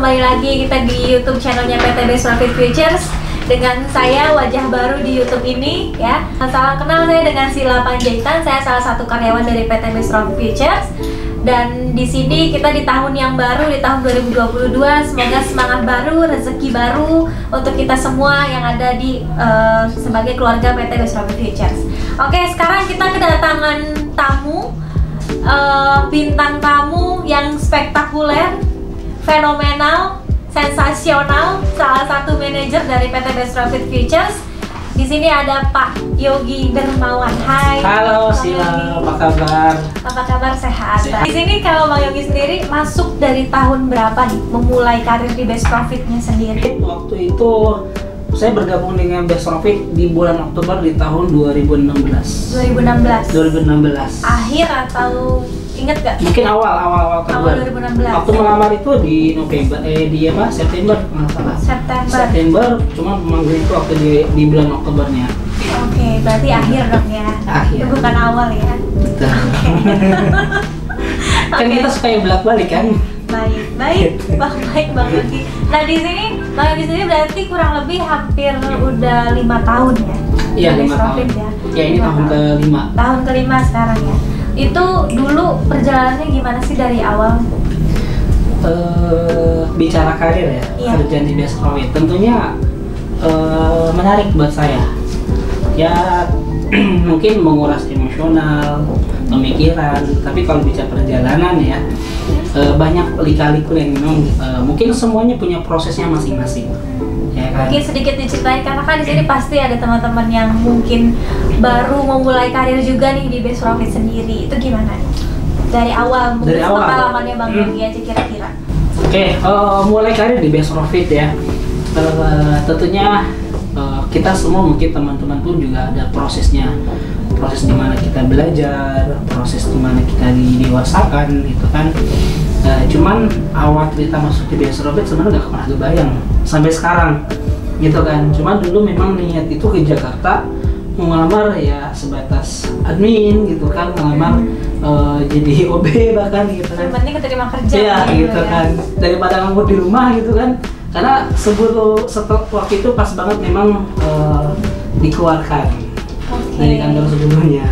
kembali lagi kita di YouTube channelnya PT Best Profit Futures dengan saya, wajah baru di YouTube ini ya. Salam kenal, saya dengan Sila Panjaitan. Saya salah satu karyawan dari PT Best Profit Futures. Dan di sini kita di tahun yang baru, di tahun 2022, semoga semangat baru, rezeki baru untuk kita semua yang ada di sebagai keluarga PT Best Profit Futures. Oke, sekarang kita kedatangan tamu, bintang tamu yang spektakuler, fenomenal, sensasional, salah satu manajer dari PT Best Profit Futures. Di sini ada Pak Yogi Dermawan. Hai. Halo Sila, apa kabar? Apa kabar, sehat? Di sini kalau Bang Yogi sendiri masuk dari tahun berapa nih memulai karir di Best Profit-nya sendiri? Waktu itu saya bergabung dengan Best Profit di bulan Oktober di tahun 2016. 2016. Akhir atau inget gak? Mungkin awal Awal 2016. Waktu melamar itu di November, September kalau nggak salah. September, cuma memanggil itu waktu di bulan Oktobernya. Oke, berarti akhir dong ya. Akhir. Itu bukan awal ya. Betul. Kan kita suka yang belak-balik kan? Baik Bang Yogi. Nah di sini Bang Yogi sendiri berarti kurang lebih hampir udah 5 tahun ya? Iya, 5 tahun. Ya ini tahun ke-5. Tahun ke-5 sekarang ya. Itu dulu perjalanannya gimana sih dari awal? Bicara karir ya, iya. Kerjaan di Best Profit tentunya menarik buat saya. Ya mungkin menguras emosional, pemikiran, tapi kalau bicara perjalanan ya banyak lika-liku yang memang mungkin semuanya punya prosesnya masing-masing. Ya kan? Mungkin sedikit diceritain karena kan di sini pasti ada teman-teman yang mungkin baru memulai karir juga nih di Best Profit sendiri. Itu gimana? Dari awal, mungkin pengalamannya Bang Yogi aja kira-kira. Oke, mulai karir di Best Profit ya. Tentunya kita semua mungkin teman-teman pun juga ada prosesnya. Proses dimana kita belajar, proses dimana kita didewasakan gitu kan. Cuman awal kita masuk di Best Profit sebenarnya gak pernah kebayang sampai sekarang gitu kan. Cuman dulu memang niat itu ke Jakarta mau ngelamar ya sebatas admin gitu kan, ngelamar jadi OB bahkan gitu kan. Yang penting keterima kerja ya gitu kan, daripada nganggur di rumah gitu kan. Karena setelah waktu itu pas banget memang dikeluarkan dari kantor sebelumnya.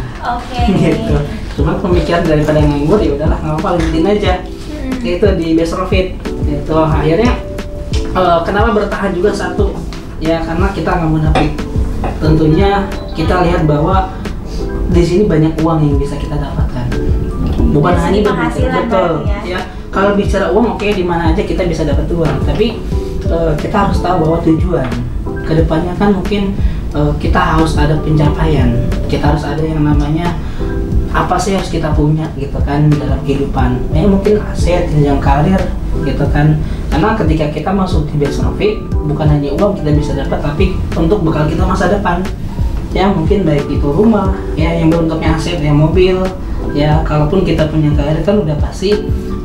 Gitu. Cuman pemikiran daripada nganggur ya udahlah nggak apa-apa, lanjutin aja. Itu di Best Profit. Itu akhirnya kenapa bertahan juga satu ya karena kita nggak munafik. Tentunya kita lihat bahwa di sini banyak uang yang bisa kita dapatkan. Bukan hanya penghasilan, betul ya. Kalau bicara uang oke, di mana aja kita bisa dapat uang, tapi kita harus tahu bahwa tujuan kedepannya kan mungkin kita harus ada pencapaian, kita harus ada yang namanya apa sih harus kita punya gitu kan dalam kehidupan. Mungkin aset, jenjang karir gitu kan. Karena ketika kita masuk di Best Profit bukan hanya uang kita bisa dapat, tapi untuk bekal kita masa depan. Ya mungkin baik itu rumah, ya yang bentuknya aset, ya mobil, ya kalaupun kita punya karir kan udah pasti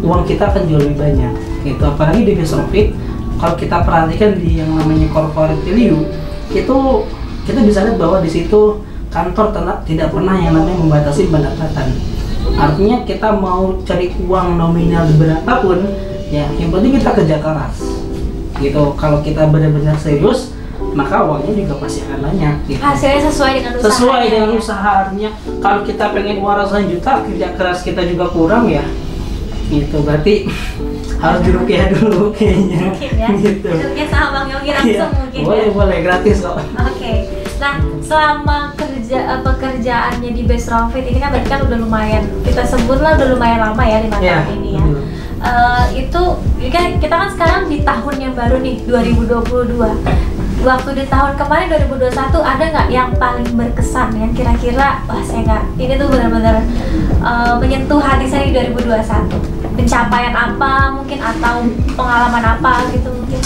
uang kita akan jauh lebih banyak. Gitu. Apalagi di Best Profit kalau kita perhatikan di yang namanya corporate value itu kita bisa lihat bahwa di situ kantor tidak pernah yang namanya membatasi pendapatan. Artinya kita mau cari uang nominal berapapun, ya yang penting kita kerja keras. Gitu. Kalau kita benar-benar serius, maka uangnya juga pasti akan banyak. Gitu. Hasilnya sesuai dengan usaha. Sesuai dengan usahanya. Kalau kita pengen uang ratusan juta, kerja keras kita juga kurang ya. Gitu. Berarti harus dirupiah dulu kayaknya. Mungkin ya. Gitu. Hidupnya sama Bang Yogi langsung mungkin boleh gratis kok. Oke. Nah, selama pekerjaannya di Best Profit ini kan berarti kan udah lumayan, kita sebutlah udah lumayan lama ya 5 tahun ini ya. Itu kan kita kan sekarang di tahun yang baru nih 2022. Waktu di tahun kemarin 2021 ada nggak yang paling berkesan yang kira-kira wah saya nggak, ini tuh benar-benar menyentuh hati saya di 2021. Pencapaian apa mungkin atau pengalaman apa gitu mungkin?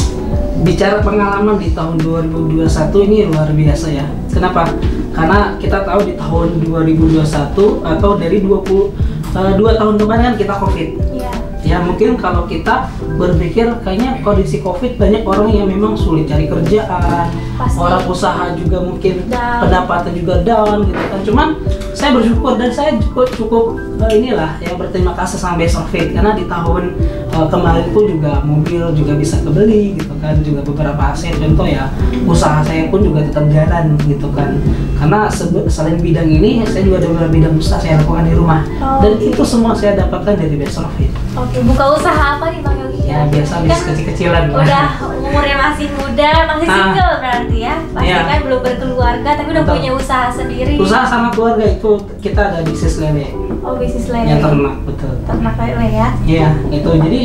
Bicara pengalaman di tahun 2021 ini luar biasa ya. Kenapa? Karena kita tahu di tahun 2021 atau dari 2 tahun kemarin kan kita COVID. Iya. Ya Ya mungkin kalau kita berpikir kayaknya kondisi COVID banyak orang yang memang sulit cari kerjaan, Pasti. orang usaha juga mungkin Down. pendapatan juga down gitu kan. Cuman saya bersyukur dan saya cukup inilah ya berterima kasih sama Best of Fit karena di tahun kemarin pun juga mobil juga bisa kebeli gitu kan, juga beberapa aset contoh ya usaha saya pun juga tetap jalan gitu kan. Karena selain bidang ini saya juga ada beberapa bidang usaha saya lakukan di rumah dan itu semua saya dapatkan dari Best of Fit. Oke, buka usaha apa nih Bang Yogi? Ya biasa bisnis kecil-kecilan. Udah umurnya masih muda, masih single berarti ya. Pasti kan belum berkeluarga tapi udah punya usaha sendiri. Usaha sama keluarga itu kita ada bisnis lele. Oh, bisnis lele. Ya ternak, betul. Ternak lele ya. Iya, itu jadi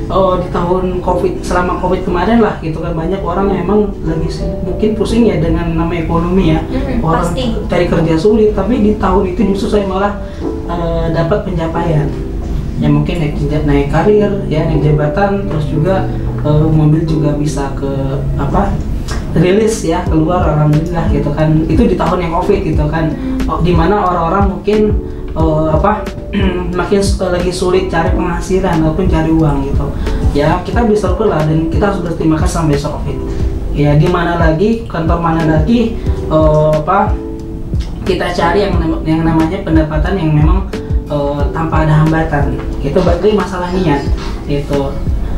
di tahun COVID, selama COVID kemarin lah gitu kan banyak orang yang emang lagi mungkin pusing ya dengan nama ekonomi ya. Orang pasti. cari kerja sulit, tapi di tahun itu justru saya malah dapat pencapaian. Ya mungkin naik karir, ya naik jabatan, terus juga mobil juga bisa ke rilis ya keluar alhamdulillah gitu kan. Itu di tahun yang COVID gitu kan. Dimana orang-orang mungkin makin lagi sulit cari penghasilan ataupun cari uang gitu. Ya kita bisa lah dan kita harus berterima kasih sama Best of Fit. Ya di mana lagi, kantor mana lagi kita cari yang namanya pendapatan yang memang tanpa ada hambatan. Itu berarti masalah niat. Itu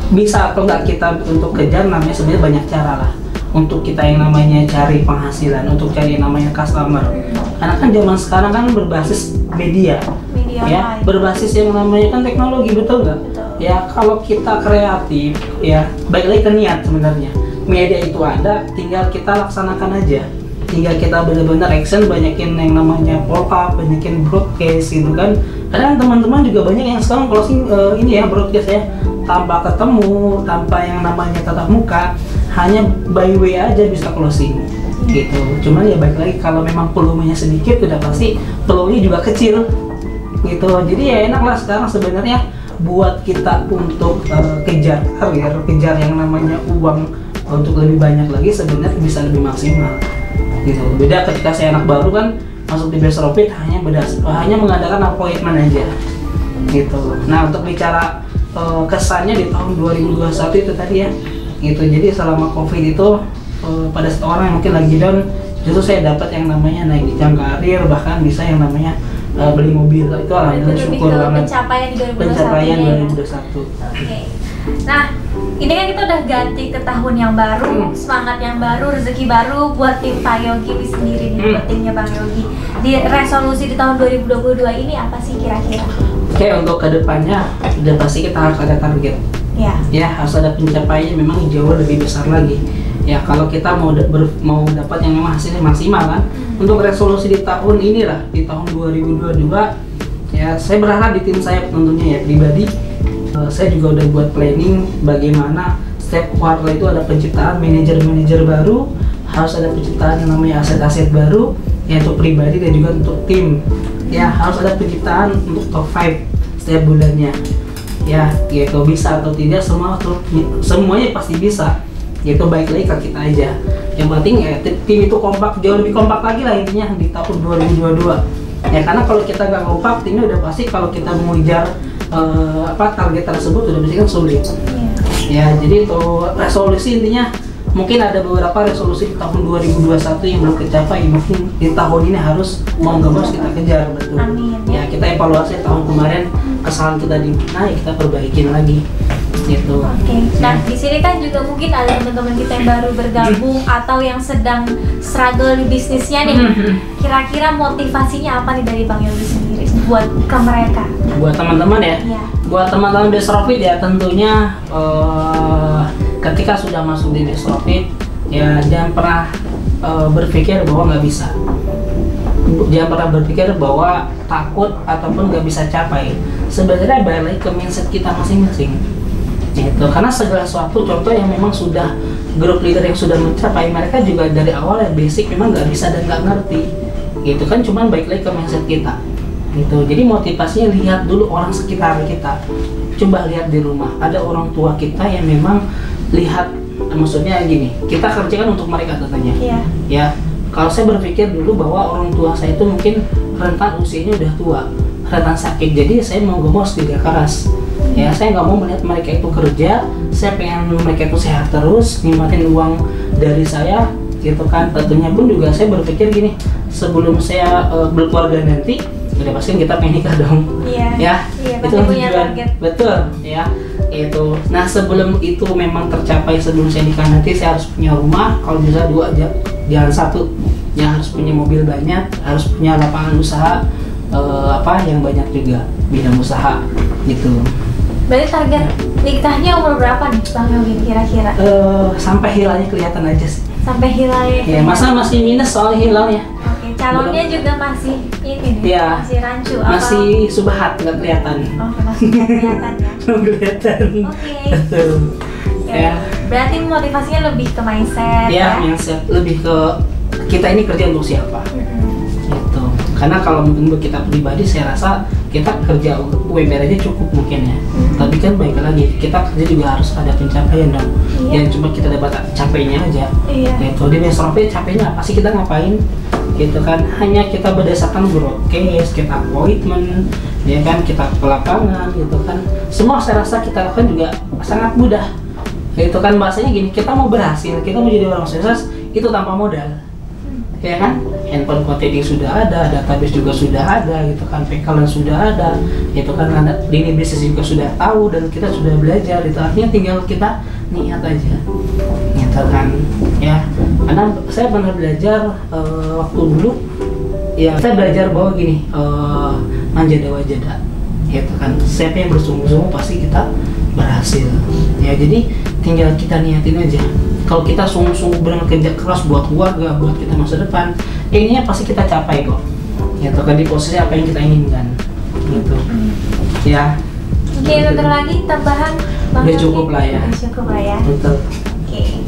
bisa atau enggak kita untuk kejar namanya sebenarnya banyak cara lah. Untuk kita yang namanya cari penghasilan, untuk cari yang namanya customer. Karena kan zaman sekarang kan berbasis media ya, berbasis yang namanya kan teknologi, betul nggak? Ya kalau kita kreatif, ya baik lagi ke niat sebenarnya. Media itu ada, tinggal kita laksanakan aja. Tinggal kita benar-benar action, banyakin yang namanya pop up, banyakin broadcast gitu kan. Kadang teman-teman juga banyak yang sekarang closing ini ya broadcast ya, tanpa ketemu, tanpa yang namanya tatap muka, hanya by way aja bisa closing gitu. Cuman ya baik lagi kalau memang volumenya sedikit udah pasti peluangnya juga kecil gitu. Jadi ya enak lah sekarang sebenarnya buat kita untuk kejar karir, kejar yang namanya uang untuk lebih banyak lagi sebenarnya bisa lebih maksimal gitu. Beda ketika saya anak baru kan masuk di Best of Fit hanya mengadakan appointment aja gitu. Nah untuk bicara kesannya di tahun 2021 itu tadi ya gitu. Jadi selama COVID itu pada seorang yang mungkin lagi down, justru saya dapat yang namanya naik jenjang karir, bahkan bisa yang namanya beli mobil. Itu alhamdulillah syukur banget. Pencapaian 2021. Oke. Nah, ini kan kita udah ganti ke tahun yang baru, semangat yang baru, rezeki baru buat tim Pak Yogi sendiri nih, buat timnya Bang Yogi. Di resolusi di tahun 2022 ini apa sih kira-kira? Oke, untuk kedepannya udah pasti kita harus ada target. Ya harus ada pencapaian memang jauh lebih besar lagi. Ya kalau kita mau dapat yang memang hasilnya maksimal kan. Untuk resolusi di tahun inilah, di tahun 2022 ya saya berharap di tim saya tentunya ya pribadi, saya juga udah buat planning bagaimana setiap kuartal itu ada penciptaan manajer-manajer baru, harus ada penciptaan yang namanya aset-aset baru ya untuk pribadi dan juga untuk tim. Ya harus ada penciptaan untuk top 5 setiap bulannya. Ya gitu, bisa atau tidak semuanya pasti bisa. Itu baik lagi ke kita aja. Yang penting ya tim itu kompak, jauh lebih kompak lagi lah intinya di tahun 2022. Ya karena kalau kita nggak kompak, timnya udah pasti kalau kita mengejar target tersebut udah pasti kan sulit. Ya jadi itu resolusi intinya mungkin ada beberapa resolusi di tahun 2021 yang belum tercapai, mungkin di tahun ini harus mau nggak mau kita kejar betul. Amin. Ya kita evaluasi tahun kemarin kesalahan kita di mana ya kita perbaikin lagi gitu. Oke. Nah di sini kan juga mungkin ada teman-teman kita yang baru bergabung atau yang sedang struggle di bisnisnya nih. Kira-kira motivasinya apa nih dari Bang Yogi sendiri buat ke mereka? Buat teman-teman ya. Buat teman-teman Best of Fit ya tentunya ketika sudah masuk di Best of Fit ya jangan pernah berpikir bahwa nggak bisa. Jangan pernah berpikir bahwa takut ataupun nggak bisa capai. Sebenarnya balik lagi ke mindset kita masing-masing. Gitu. Karena segala sesuatu contoh yang memang sudah grup leader yang sudah mencapai, mereka juga dari awal yang basic memang nggak bisa dan nggak ngerti. Gitu kan, cuman balik lagi ke mindset kita. Gitu. Jadi motivasinya lihat dulu orang sekitar kita. Coba lihat di rumah, ada orang tua kita yang memang lihat, maksudnya gini, kita kerjakan untuk mereka tentunya. Ya. Kalau saya berpikir dulu bahwa orang tua saya itu mungkin rentan usianya udah tua, rentan sakit. Jadi saya mau gak mau harus kerja keras. Ya, saya nggak mau melihat mereka itu kerja. Saya pengen mereka itu sehat terus, nikmatin uang dari saya, gitu kan. Tentunya pun juga saya berpikir gini, sebelum saya berkeluarga nanti, udah pasti kita pengen nikah dong. Iya. Ya, itu tujuan. Betul, ya. Itu. Nah, sebelum itu memang tercapai, sebelum saya nikah nanti, saya harus punya rumah. Kalau bisa 2 aja, jangan 1. Ya, harus punya mobil banyak, harus punya lapangan usaha, yang banyak juga bidang usaha, gitu. Berarti target nikahnya umur berapa nih Bang Yogi kira-kira? Sampai hilalnya kelihatan aja sih. Sampai hilalnya? Ya, masa masih minus soal hilalnya. Oke, calonnya juga masih ini nih, ya, masih rancu? Masih subhat, nggak kelihatan. Oke, masih nggak kelihatan ya? Belum kelihatan. Oke. Betul. Ya. Berarti motivasinya lebih ke mindset ya? Mindset, lebih ke kita ini kerja untuk siapa. Gitu. Karena kalau mungkin buat kita pribadi, saya rasa kita kerja UMR aja cukup mungkin ya. Tapi kan baik lagi, kita kerja juga harus ada pencapaian dong. Yang cuma kita dapat capainya aja. Gitu. Di Best Profit capainya apa sih, kita ngapain? Gitu kan. Hanya kita berdasarkan broadcast, kita appointment, ya kan, kita ke lapangan gitu kan. Semua saya rasa kita lakukan juga sangat mudah. Gitu kan, bahasanya gini, kita mau berhasil, kita mau jadi orang sukses itu tanpa modal. Ya kan, handphone quoting sudah ada, database juga sudah ada, gitu kan, backlog sudah ada, itu kan, lini bisnis juga sudah tahu dan kita sudah belajar. Itu artinya tinggal kita niat aja, gitu kan, ya. Karena saya pernah belajar waktu dulu, ya saya belajar bahwa gini, manjada wajada, gitu kan. Siapa yang bersungguh-sungguh pasti kita berhasil. Ya, jadi tinggal kita niatin aja. Kalau kita sungguh-sungguh benar kerja keras buat keluarga, buat kita masa depan, ininya pasti kita capai kok. Ya, kan, di posisi apa yang kita inginkan, gitu. Ya. Oke, bentar lagi tambahan. Udah cukup lah ya. Cukup lah ya. Betul. Oke.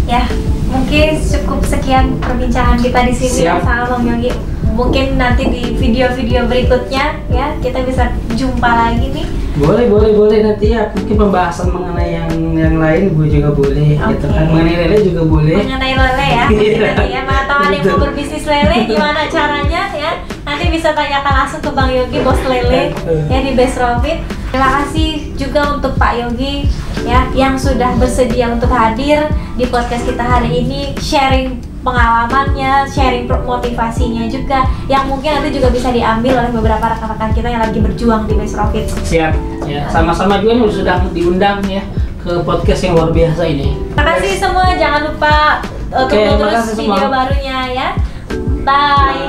Ya, mungkin cukup sekian perbincangan kita di sini sama Bang Yogi. Mungkin nanti di video-video berikutnya ya kita bisa jumpa lagi nih. Boleh nanti ya, mungkin pembahasan mengenai yang lain gue juga boleh, gitu kan. Mengenai lele juga boleh. Mengenai lele ya, nanti ya. Atau ada yang mau berbisnis lele, gimana caranya ya? Nanti bisa tanyakan langsung ke Bang Yogi, bos lele ya di Best Profit. Terima kasih juga untuk Pak Yogi ya yang sudah bersedia untuk hadir di podcast kita hari ini, sharing pengalamannya, sharing motivasinya juga yang mungkin nanti juga bisa diambil oleh beberapa rekan-rekan kita yang lagi berjuang di Best Profit. Siap, ya, sama-sama juga nih sudah diundang ya ke podcast yang luar biasa ini. Terima kasih semua, jangan lupa tunggu terus video barunya ya. Bye.